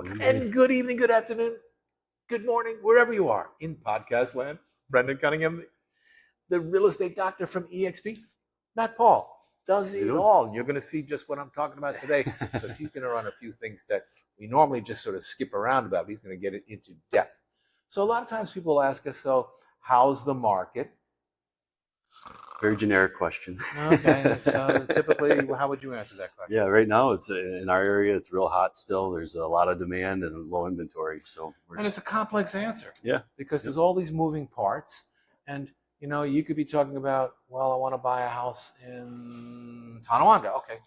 And good evening, good afternoon, good morning, wherever you are in podcast land. Brendan Cunningham, the real estate doctor from EXP. Matt Paul does it all. You're going to see just what I'm talking about today because he's going to run a few things that we normally just sort of skip around about. He's going to get it into depth. So a lot of times people ask us, so how's the market? Very generic question. Okay, so typically, how would you answer that question? Yeah, right now it's in our area. It's real hot still. There's a lot of demand and low inventory. So and it's a complex answer. Yeah, because there's all these moving parts, and you know you could be talking about, well, I want to buy a house in Tonawanda. Okay,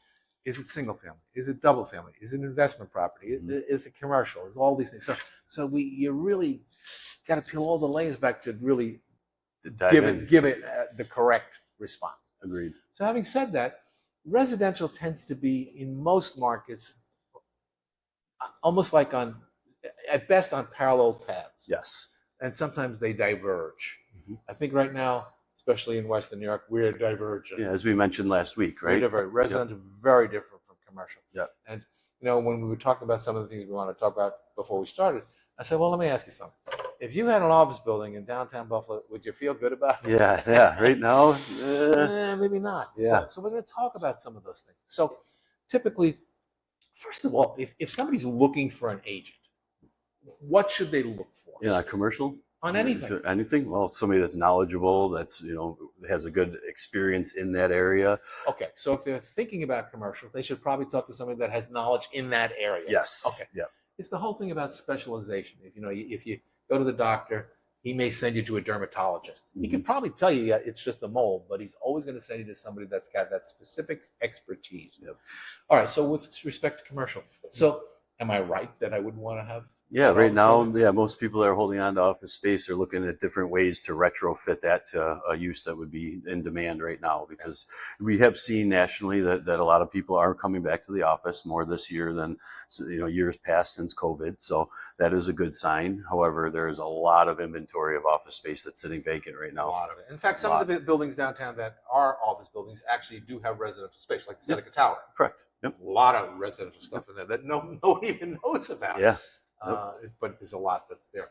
is it single family? Is it double family? Is it investment property? Is it commercial? Is all these things. So you really got to peel all the layers back to really give it the correct response. Agreed. So having said that, residential tends to be in most markets almost like at best on parallel paths. Yes. And sometimes they diverge. I think right now, especially in Western New York, we're divergent. Yeah, as we mentioned last week, right? Residential very different from commercial. Yeah. And you know, when we were talking about some of the things we want to talk about before we started, I said, well, let me ask you something. If you had an office building in downtown Buffalo, would you feel good about it? Yeah. Right now, maybe not. Yeah. So we're going to talk about some of those things. So typically, first of all, if somebody's looking for an agent, what should they look for? Yeah, commercial? On anything. Anything? Well, somebody that's knowledgeable, that's, has a good experience in that area. Okay, so if they're thinking about commercial, they should probably talk to somebody that has knowledge in that area. Yes. Okay. Yeah. It's the whole thing about specialization. If you go to the doctor, he may send you to a dermatologist. He could probably tell you it's just a mole, but he's always going to send you to somebody that's got that specific expertise. Yep. All right, so with respect to commercial, so am I right that I wouldn't want to have? Yeah, right now, most people that are holding on to office space are looking at different ways to retrofit that to a use that would be in demand right now, because we have seen nationally that a lot of people are coming back to the office more this year than years past since COVID. So that is a good sign. However, there is a lot of inventory of office space that's sitting vacant right now. A lot of it. In fact, some of the buildings downtown that are office buildings actually do have residential space, like the Seneca Tower. Correct. Yep. A lot of residential stuff in there that no one even knows about. Yeah. But there's a lot that's there.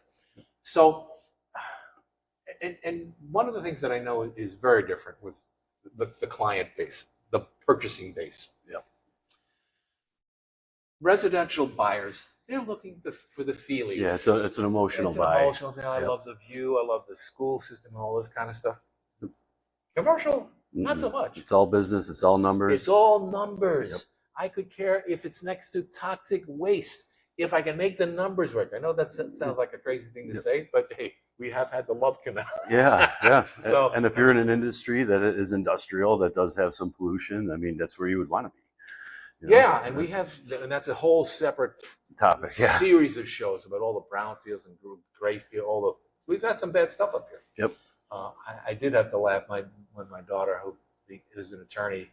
So, and one of the things that I know is very different with the client base, the purchasing base. Yeah. Residential buyers, they're looking for the feelies. Yeah, it's an emotional buy. It's an emotional thing. I love the view. I love the school system, all this kind of stuff. Commercial, not so much. It's all business. It's all numbers. It's all numbers. Yep. I could care if it's next to toxic waste. If I can make the numbers work. I know that sounds like a crazy thing to say, but hey, we have had the Love Canal. Yeah. So, and if you're in an industry that is industrial, that does have some pollution, I mean, that's where you would want to be. Yeah, and and that's a whole separate topic. Yeah. Series of shows about all the brownfields and gray field. We've got some bad stuff up here. Yep. I did have to laugh when my daughter, who is an attorney,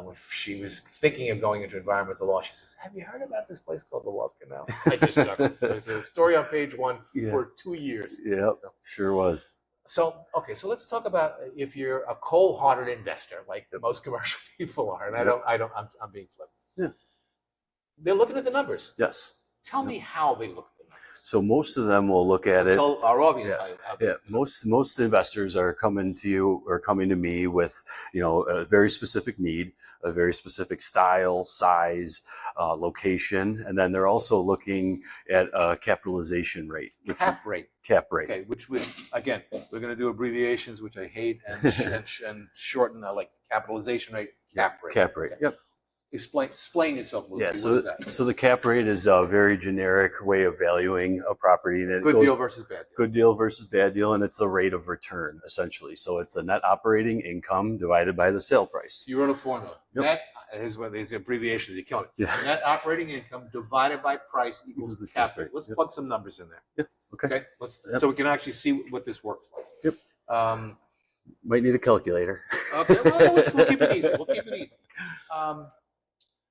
when she was thinking of going into environmental law, she says, "Have you heard about this place called the Love Canal?" I just chuckled. There's a story on page 1 for 2 years. Yeah, sure was. So let's talk about if you're a cold-hearted investor, like most commercial people are, and I'm being flippant. Yeah. They're looking at the numbers. Yes. Tell me how they look at the numbers. So most of them will look at it. Tell our audience how they most investors are coming to you or coming to me with a very specific need, a very specific style, size, location, and then they're also looking at a capitalization rate. Cap rate. Okay, which again, we're going to do abbreviations, which I hate, and shorten like capitalization rate, cap rate. Cap rate. Okay. Yep. Explain yourself, Lucy. Yeah, so the cap rate is a very generic way of valuing a property. And good deal versus bad deal. Good deal versus bad deal, and it's a rate of return, essentially. So it's the net operating income divided by the sale price. You wrote a formula. Yep. Net, here's the abbreviations, you're killing it. Yeah. Net operating income divided by price equals the cap rate. Let's plug some numbers in there. Yeah. Okay. So we can actually see what this works like. Yep. Might need a calculator. Okay, well, we'll keep it easy.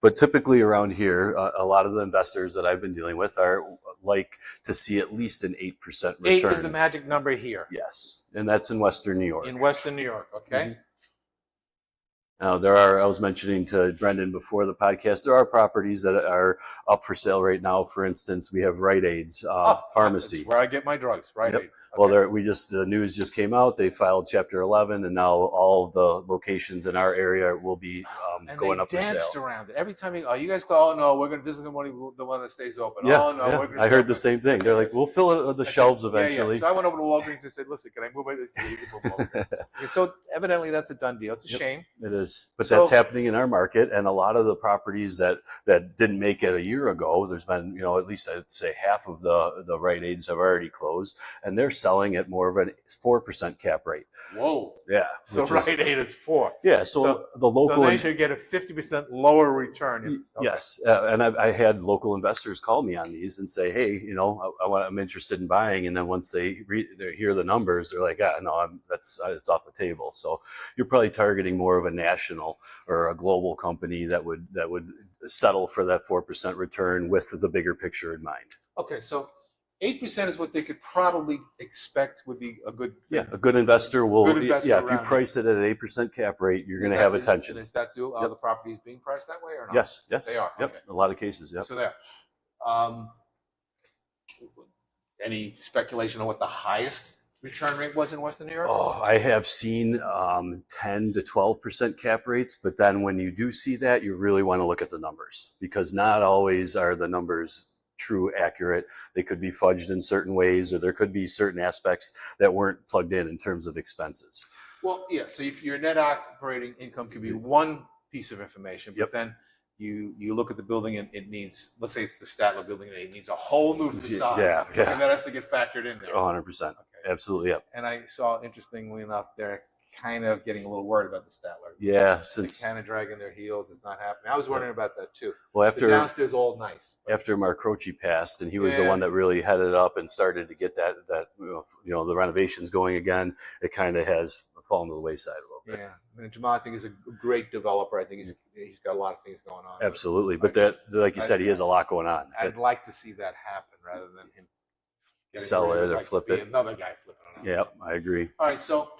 But typically around here, a lot of the investors that I've been dealing with like to see at least an 8% return. 8 is the magic number here. Yes, and that's in Western New York. In Western New York, okay. There are, I was mentioning to Brendan before the podcast, there are properties that are up for sale right now. For instance, we have Rite Aid's pharmacy. That's where I get my drugs, Rite Aid. Well, the news just came out. They filed Chapter 11, and now all of the locations in our area will be going up for sale. And they danced around it every time. You guys go, oh no, we're going to. This is the one that stays open. Yeah, oh no, yeah. we're going to. I heard the same thing. They're like, we'll fill the shelves eventually. Yeah. So I went over to Walgreens and said, listen, can I move my this? You can move over. So evidently that's a done deal. It's a shame. It is, but that's happening in our market, and a lot of the properties that didn't make it a year ago. There's been, at least I'd say half of the Rite Aids have already closed, and they're selling at more of a 4% cap rate. Whoa. Yeah. So Rite Aid is 4. Yeah. So the local. So they should get a 50% lower return. Yes, and I had local investors call me on these and say, hey, I'm interested in buying, and then once they hear the numbers, they're like, no, it's off the table. So you're probably targeting more of a national or a global company that would settle for that 4% return with the bigger picture in mind. Okay, so 8% is what they could probably expect would be a good thing. Yeah, a good investor will. If you price it at an 8% cap rate, you're going to have attention. Is that are the properties being priced that way or not? Yes, they are. Yep, okay. A lot of cases. Yep. So there. Any speculation on what the highest return rate was in Western New York? Oh, I have seen 10 to 12% cap rates, but then when you do see that, you really want to look at the numbers, because not always are the numbers true, accurate. They could be fudged in certain ways, or there could be certain aspects that weren't plugged in terms of expenses. Well, yeah. So your net operating income could be one piece of information, but then you look at the building and it needs, let's say it's the Statler building, and it needs a whole new facade. Yeah. And that has to get factored in there. 100%. Okay. Absolutely. Yep. And I saw, interestingly enough, they're kind of getting a little worried about the Statler. Yeah, since they're kind of dragging their heels. It's not happening. I was wondering about that too. Well, after the downstairs all nice. After Mark Croce passed, and he was the one that really headed up and started to get that the renovations going again, it kind of has fallen to the wayside a little bit. Yeah, Jamal, I think, is a great developer. I think he's got a lot of things going on. Absolutely, but like you said, he has a lot going on. I'd like to see that happen rather than him sell it or flip it. Another guy flipping it. Yep, I agree. All right, so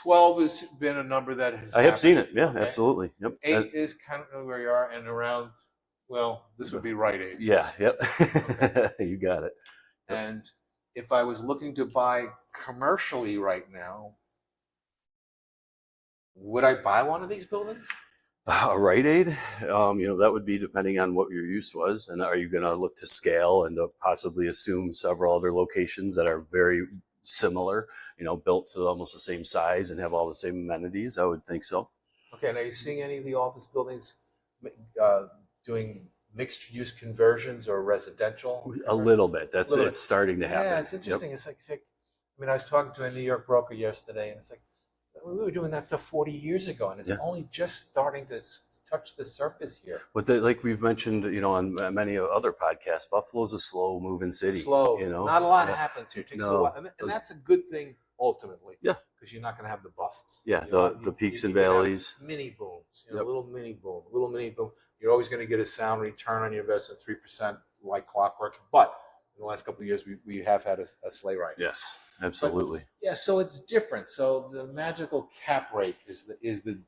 12 has been a number that has. I have seen it. Yeah, absolutely. Yep. 8 is kind of where you are, and around. Well, this would be Rite Aid. Yeah. Yep. Okay. You got it. And if I was looking to buy commercially right now, would I buy one of these buildings? A Rite Aid, that would be depending on what your use was, and are you going to look to scale and to possibly assume several other locations that are very similar, built to almost the same size and have all the same amenities? I would think so. Okay, and are you seeing any of the office buildings doing mixed use conversions or residential? A little bit. It's starting to happen. Yeah, it's interesting. Yep. It's like, I was talking to a New York broker yesterday, and it's like, we were doing that stuff 40 years ago, and it's only just starting to touch the surface here. But like we've mentioned, on many other podcasts, Buffalo's a slow-moving city. Slow. Not a lot happens here. It takes a while, and that's a good thing ultimately. Yeah. Because you're not going to have the busts. Yeah. The peaks and valleys. Mini booms. Little mini boom. You're always going to get a sound return on your investment, 3%, like clockwork. But in the last couple of years, we have had a sleigh ride. Yes. Absolutely. But, so it's different. So the magical cap rate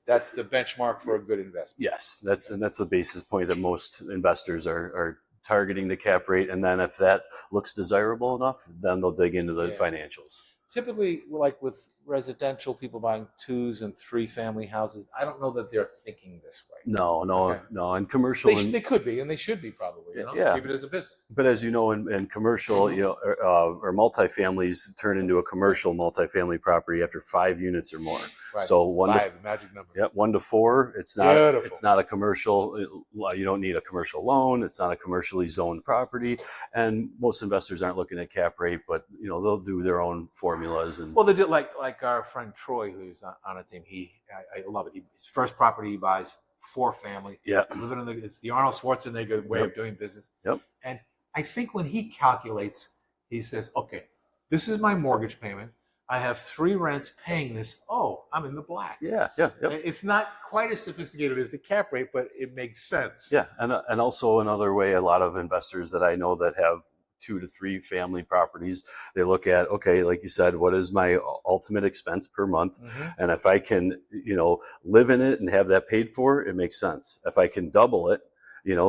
that's the benchmark for a good investment. Yes, that's the basis point that most investors are targeting, the cap rate, and then if that looks desirable enough, then they'll dig into the financials. Typically, like with residential, people buying 2 and 3 family houses, I don't know that they're thinking this way. No. And commercial, they could be, and they should be probably. Keep it as a business. But as you know, in commercial, or multifamilies turn into a commercial multifamily property after 5 units or more. Right. So 5, magic number. Yeah, 1 to 4. It's not. Beautiful. It's not a commercial. You don't need a commercial loan. It's not a commercially zoned property, and most investors aren't looking at cap rate, but they'll do their own formulas. And well, they did like our friend Troy, who's on a team. I love it. His first property he buys, 4 family. Yeah. It's the Arnold Schwarzenegger way of doing business. Yep. And I think when he calculates, he says, okay, this is my mortgage payment. I have 3 rents paying this. Oh, I'm in the black. Yeah. It's not quite as sophisticated as the cap rate, but it makes sense. Yeah, and also another way, a lot of investors that I know that have 2 to 3 family properties, they look at, okay, like you said, what is my ultimate expense per month? And if I can, live in it and have that paid for, it makes sense. If I can double it,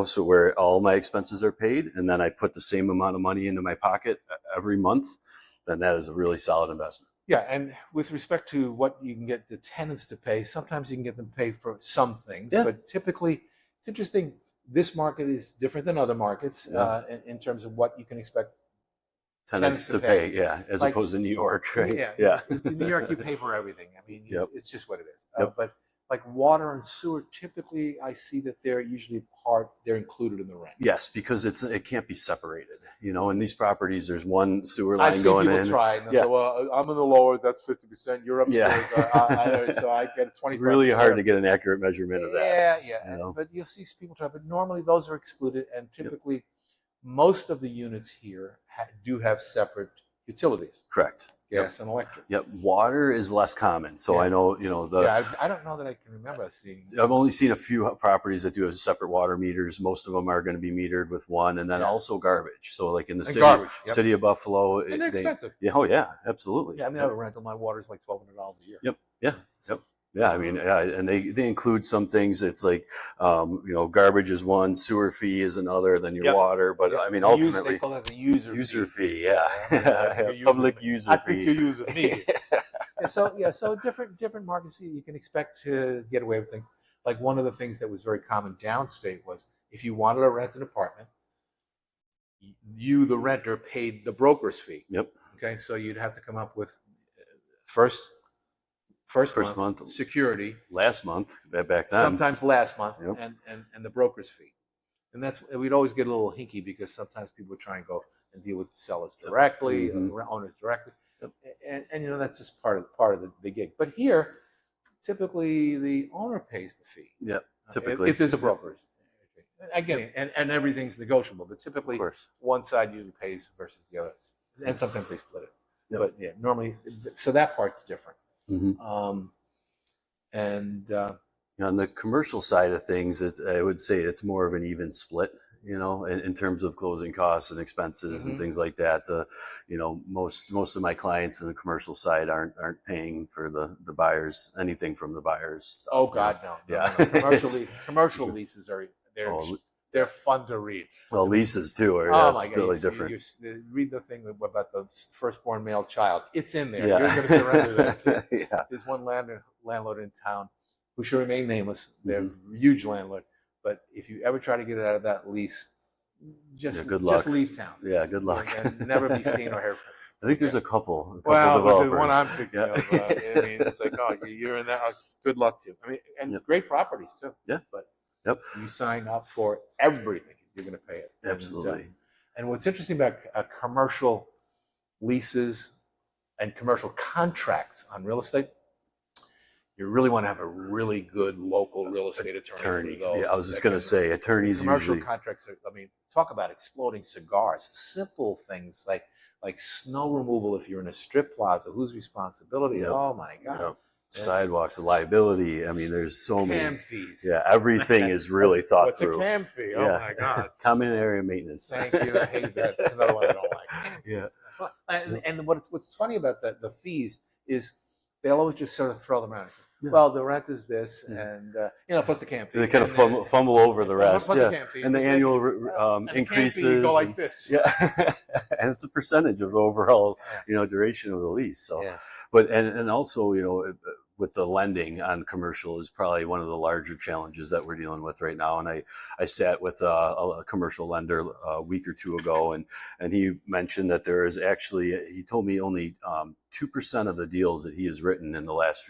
so where all my expenses are paid, and then I put the same amount of money into my pocket every month, then that is a really solid investment. Yeah, and with respect to what you can get the tenants to pay, sometimes you can get them to pay for some things, but typically, it's interesting. This market is different than other markets in terms of what you can expect tenants to pay, as opposed to New York, right? In New York, you pay for everything. I mean, it's just what it is. Yep. But like water and sewer, typically, I see that they're usually they're included in the rent. Yes, because it can't be separated. In these properties, there's one sewer line I've seen going people in. try, and they say, "Well, I'm in the lower. That's 50%. You're upstairs, so I get 25%." It's really hard to get an accurate measurement of that. But you'll see people try. But normally, those are excluded, and typically, most of the units here do have separate utilities. Correct. Gas and electric. Yep. Water is less common. So I know, I don't know that I can remember seeing. I've only seen a few properties that do have separate water meters. Most of them are going to be metered with one, and then also garbage. So like in the city of Buffalo. And they're expensive. Oh yeah, absolutely. Yeah, I mean, I have a rental. My water is like $1,200 a year. Yep. Yeah. Yep. Yeah, I mean, and they include some things. It's like, garbage is one, sewer fee is another, then your water. But I mean, ultimately, they call that the user fee. Public user fee. I think you're using me. So different markets you can expect to get away with things. Like one of the things that was very common downstate was if you wanted to rent an apartment, you, the renter, paid the broker's fee. Yep. Okay, so you'd have to come up with first month security, last month back then, sometimes last month, and the broker's fee. And we'd always get a little hinky because sometimes people would try and go and deal with sellers directly, owners directly, and that's just part of the gig. But here, typically the owner pays the fee. Yeah, typically if there's a broker. I get it, and everything's negotiable, but typically one side usually pays versus the other, and sometimes they split it. But normally, so that part's different. On the commercial side of things, I would say it's more of an even split, in terms of closing costs and expenses and things like that. Most of my clients in the commercial side aren't paying for the buyers, anything from the buyers stuff. Oh God, no. No. Commercial leases they're fun to read. Well, leases too are totally different. You read the thing about the firstborn male child. It's in there. You're going to surrender that kid. There's one landlord in town who should remain nameless. They're a huge landlord. But if you ever try to get out of that lease, just leave town. Yeah, good luck. And never be seen or heard from. I think there's a couple developers. The one I'm thinking of, I mean, it's like, you're in that house. Good luck to you. I mean, and great properties too. Yeah. But you sign up for everything. You're going to pay it. Absolutely. And what's interesting about commercial leases and commercial contracts on real estate, you really want to have a really good local real estate attorney. For those. Yeah, I was just going to say, attorneys commercial usually. Contracts are, talk about exploding cigars. Simple things like snow removal if you're in a strip plaza. Whose responsibility? Oh my God. Sidewalks, liability. I mean, there's so many. CAM fees. Yeah, everything is really thought through. What's a CAM fee? Oh my God. Common area maintenance. Thank you. I hate that. That's another one I don't like. And what's funny about the fees is they'll always just sort of throw them around. Well, the rent is this, and plus the CAM fee. They kind of fumble over the rest. Plus the CAM fee. And the annual increases. The CAM fee go like this. And it's a percentage of the overall, duration of the lease. So, but and also, with the lending on commercial is probably one of the larger challenges that we're dealing with right now. And I sat with a commercial lender a week or two ago, and he mentioned that there is actually, he told me only 2% of the deals that he has written in the last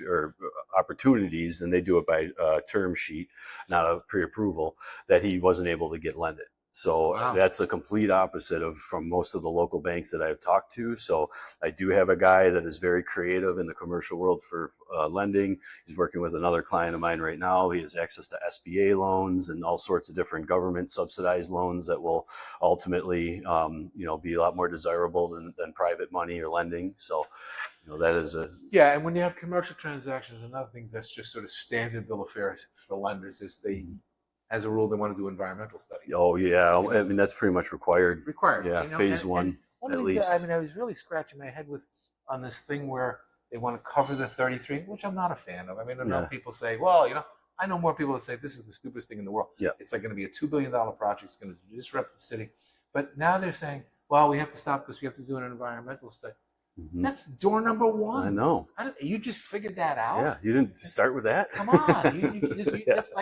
opportunities, and they do it by term sheet, not a pre-approval, that he wasn't able to get lended. So that's a complete opposite from most of the local banks that I've talked to. So I do have a guy that is very creative in the commercial world for lending. He's working with another client of mine right now. He has access to SBA loans and all sorts of different government subsidized loans that will ultimately, be a lot more desirable than private money or lending. So, that is and when you have commercial transactions, another thing that's just sort of standard bill of fare for lenders is they as a rule, they want to do environmental studies. Oh yeah, I mean that's pretty much required. Required. Yeah, phase one And one of at the things that, least. I was really scratching my head with on this thing where they want to cover the 33, which I'm not a fan of. I mean, I know people say, well, I know more people that say this is the stupidest thing in the world. Yeah. It's like going to be a $2 billion project. It's going to disrupt the city. But now they're saying, well, we have to stop because we have to do an environmental study. Mm-hmm. That's door number one. I know. You just figured that out? Yeah, you didn't start with that? Come on. It's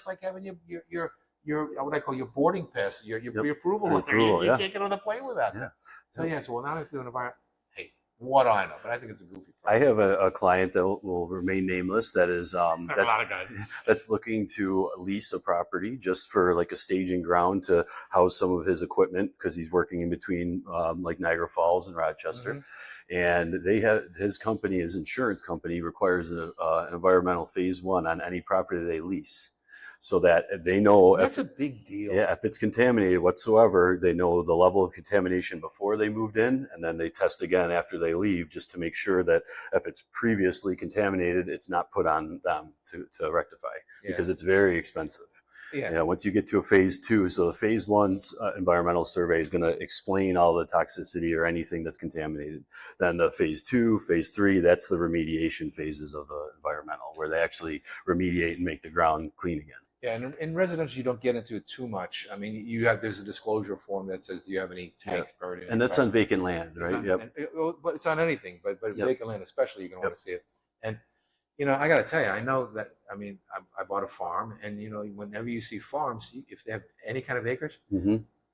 like having your what I call your boarding pass, your pre-approval letter. You can't get on the plane without that. So now we have to do an environment. Hey, what do I know? But I think it's a goofy project. I have a client that will remain nameless that is that's looking to lease a property just for like a staging ground to house some of his equipment because he's working in between like Niagara Falls and Rochester. Mm-hmm. And his insurance company requires an environmental phase one on any property they lease. So that they know that's a big deal. Yeah, if it's contaminated whatsoever, they know the level of contamination before they moved in, and then they test again after they leave just to make sure that if it's previously contaminated, it's not put on them to rectify because it's very expensive. Yeah. Once you get to a phase two, so the phase one's environmental survey is going to explain all the toxicity or anything that's contaminated. Then the phase two, phase three, that's the remediation phases of environmental, where they actually remediate and make the ground clean again. Yeah, and in residential, you don't get into it too much. I mean, there's a disclosure form that says, do you have any tanks buried in? And that's on vacant land, right? But it's on anything, but vacant land especially, you're going to want to see it. And, I got to tell you, I know that, I bought a farm, and, whenever you see farms, if they have any kind of acreage,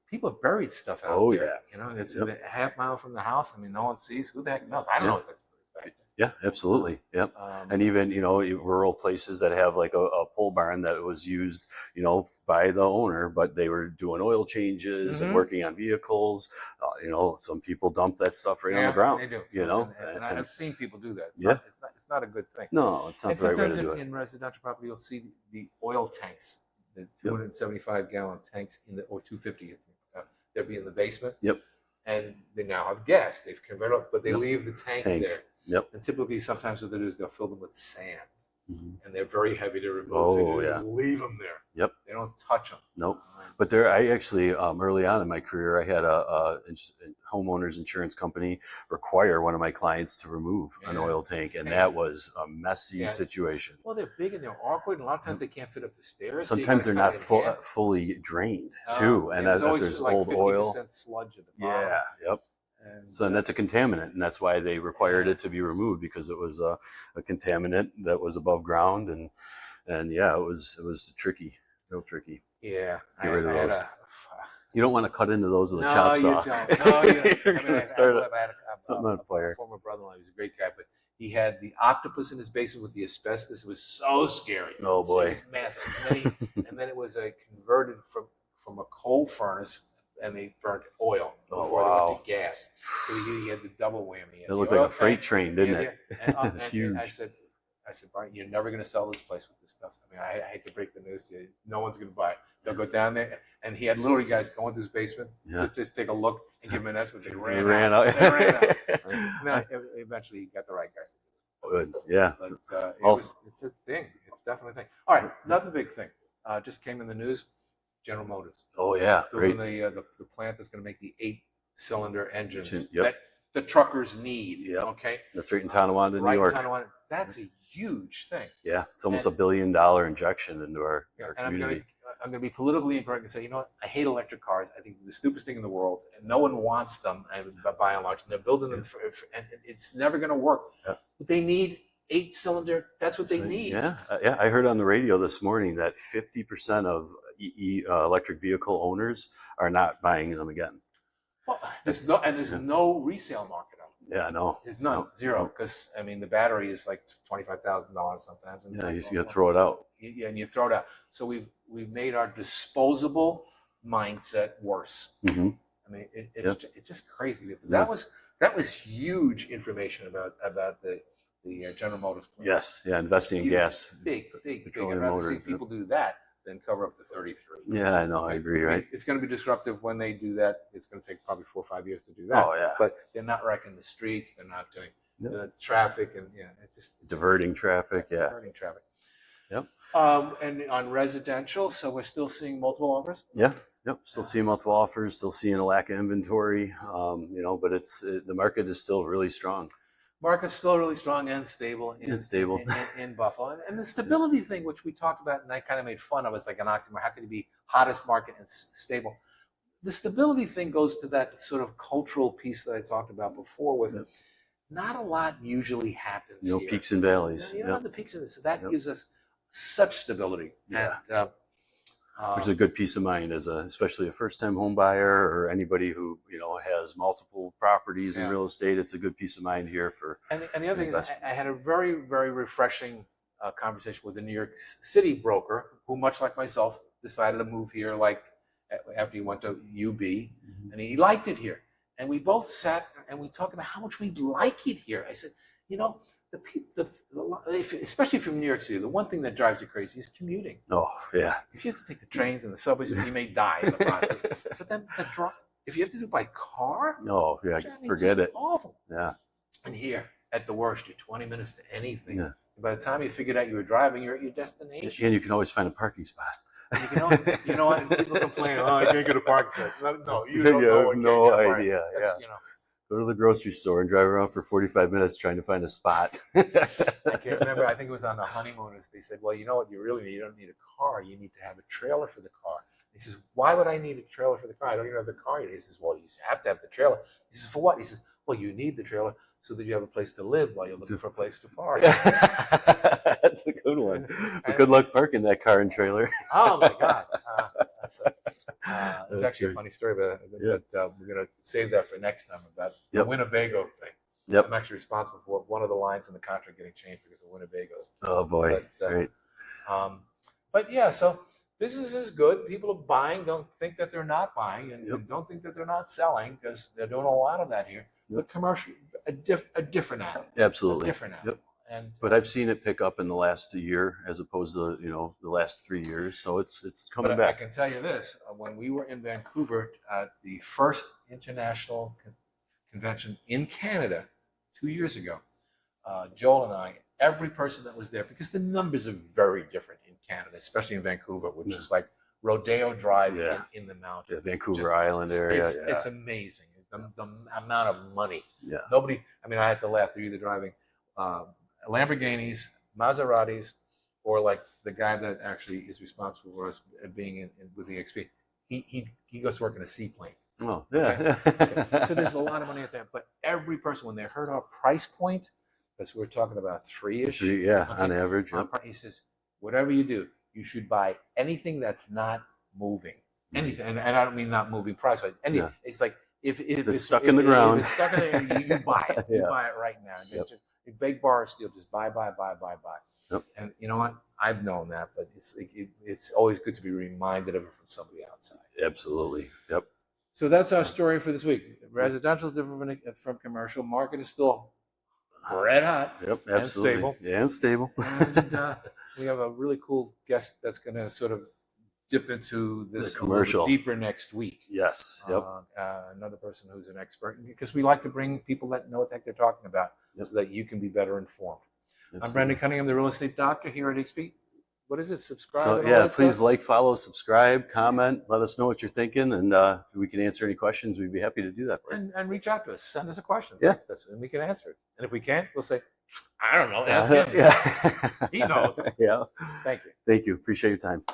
people have buried stuff out there. And it's a half mile from the house. No one sees. Who the heck knows? I don't know what that's back there. Yeah, absolutely. Yep. And even, rural places that have like a pole barn that was used, by the owner, but they were doing oil changes and working on vehicles. Some people dump that stuff right on the ground. They do. And I've seen people do that. It's not a good thing. No, it's not the right way to do it. Sometimes in residential property, you'll see the oil tanks, the 275-gallon tanks or 250. They'll be in the basement. Yep. And they now have gas. They've converted, but they leave the tank there. Yep. And typically, sometimes what they do is they'll fill them with sand, and they're very heavy to remove. So they just leave them there. Yep. They don't touch them. Nope. But I actually early on in my career, I had a homeowner's insurance company require one of my clients to remove an oil tank, and that was a messy situation. Well, they're big and they're awkward, and a lot of times they can't fit up the stairs. Sometimes they're not fully drained too, and if there's like old oil, sludge at the bottom. Yep. And that's a contaminant, and that's why they required it to be removed, because it was a contaminant that was above ground, and it was tricky, real tricky. Yeah, get rid of those. You don't want to cut into those with a chop saw. No, you don't. No, you don't. You're going to start something on fire. A former brother-in-law, he was a great guy, but he had the octopus in his basement with the asbestos. It was so scary. Oh boy, it was massive. And then it was converted from a coal furnace. And they burnt oil before they went to gas. So he had the double whammy. It looked like a freight train, didn't it? And huge. I said, Brian, you're never going to sell this place with this stuff. I hate to break the news to you. No one's going to buy it. They'll go down there. And he had literally guys go into his basement to just take a look and give him an estimate. They ran out. They ran out. No, eventually he got the right guys. Good. Yeah. But it's a thing. It's definitely a thing. All right. Another big thing just came in the news. General Motors. Oh yeah, building the plant that's going to make the 8-cylinder engines that the truckers need. Yep. Okay, that's right in Tonawanda, New York. That's a huge thing. Yeah, it's almost $1 billion injection into our community. I'm going to be politically incorrect and say, I hate electric cars. I think they're the stupidest thing in the world, and no one wants them. By and large, and they're building them, and it's never going to work. Yeah. But they need 8-cylinder. That's what they need. Yeah. I heard on the radio this morning that 50% of electric vehicle owners are not buying them again. Well, there's no resale market on them. Yeah, I know. There's none, zero. Because the battery is like $25,000 sometimes. And you got to throw it out. Yeah, and you throw it out. So we've made our disposable mindset worse. Mm-hmm. It's just crazy. That was huge information about the General Motors plant. Yes, investing in gas, big. I'd rather see people do that than cover up the 33. Yeah, I know. I agree. Right. It's going to be disruptive when they do that. It's going to take probably 4 or 5 years to do that. Oh yeah. But they're not wrecking the streets. They're not doing traffic, and it's just diverting traffic. Yeah. Diverting traffic. Yep. And on residential, so we're still seeing multiple offers. Yeah. Yep. Still seeing multiple offers. Still seeing a lack of inventory. But the market is still really strong. Market's still really strong and stable in Buffalo. And the stability thing, which we talked about, and I kind of made fun of, it's like an oxymoron. How could it be hottest market and stable? The stability thing goes to that sort of cultural piece that I talked about before with it. Not a lot usually happens No here. peaks and valleys. You don't have the peaks and valleys. So that gives us such stability. Yeah. And, which is a good peace of mind especially a first-time home buyer or anybody who has multiple properties in real estate. It's a good peace of mind here for. And the other thing is, I had a very, very refreshing conversation with a New York City broker who, much like myself, decided to move here like after he went to UB, and he liked it here. And we both sat and we talked about how much we like it here. I said, the people, especially from New York City, the one thing that drives you crazy is commuting. Oh, yeah. If you have to take the trains and the subways, you may die in the process. But then if you have to do it by car, oh, yeah, forget it. Awful. Yeah. And here, at the worst, you're 20 minutes to anything. Yeah. By the time you figured out you were driving, you're at your destination. And you can always find a parking spot. You know what? People complain, I can't get a parking spot. No, you don't know. No idea. Yeah. Go to the grocery store and drive around for 45 minutes trying to find a spot. I can't remember. I think it was on the honeymooners. They said, well, you know what you really need? You don't need a car. You need to have a trailer for the car. He says, why would I need a trailer for the car? I don't even have the car yet. He says, well, you have to have the trailer. He says, for what? He says, well, you need the trailer so that you have a place to live while you're looking for a place to park. That's a good one. But good luck parking that car and trailer. Oh, my God. It's actually a funny story, but we're going to save that for next time about the Winnebago thing. Yep. I'm actually responsible for one of the lines in the contract getting changed because of Winnebagos. Oh, boy. Great. But yeah, so business is good. People are buying. Don't think that they're not buying, and don't think that they're not selling, because they're doing a lot of that here. But commercial, a different animal. Absolutely. A different animal. But I've seen it pick up in the last year as opposed to the last 3 years. So it's coming back. I can tell you this: when we were in Vancouver at the first international convention in Canada 2 years ago, Joel and I, every person that was there, because the numbers are very different in Canada, especially in Vancouver, which is like Rodeo Drive in the mountains. Yeah, Vancouver Island area. It's amazing. The amount of money. Yeah. I had to laugh. They're either driving Lamborghinis, Maseratis, or like the guy that actually is responsible for us being with the EXP. He goes to work in a seaplane. Oh, yeah. Okay. So there's a lot of money out there. But every person, when they heard our price point, because we're talking about three-ish. On average. He says, whatever you do, you should buy anything that's not moving. Anything. And I don't mean not moving price. Anything. Yeah. It's like, if it's stuck in the ground. If it's stuck in there, you buy it. You buy it right now. A big bar of steel, just buy. Yep. And you know what? I've known that, but it's always good to be reminded of it from somebody outside. Absolutely. Yep. So that's our story for this week. Residential is different from commercial. Market is still red hot. Yep, absolutely. And stable. And we have a really cool guest that's going to sort of dip into this commercial a little deeper next week. Yes. Yep. Another person who's an expert, because we like to bring people that know what the heck they're talking about, so that you can be better informed. Absolutely. I'm Brendan Cunningham, the real estate doctor here at XP. What is it? Subscribe. So please like, follow, subscribe, comment. Let us know what you're thinking, and if we can answer any questions, we'd be happy to do that for you. And reach out to us. Send us a question. Yeah. Text us, and we can answer it. And if we can't, we'll say, I don't know. Ask him. Yeah. He knows. Yeah. Thank you. Thank you. Appreciate your time.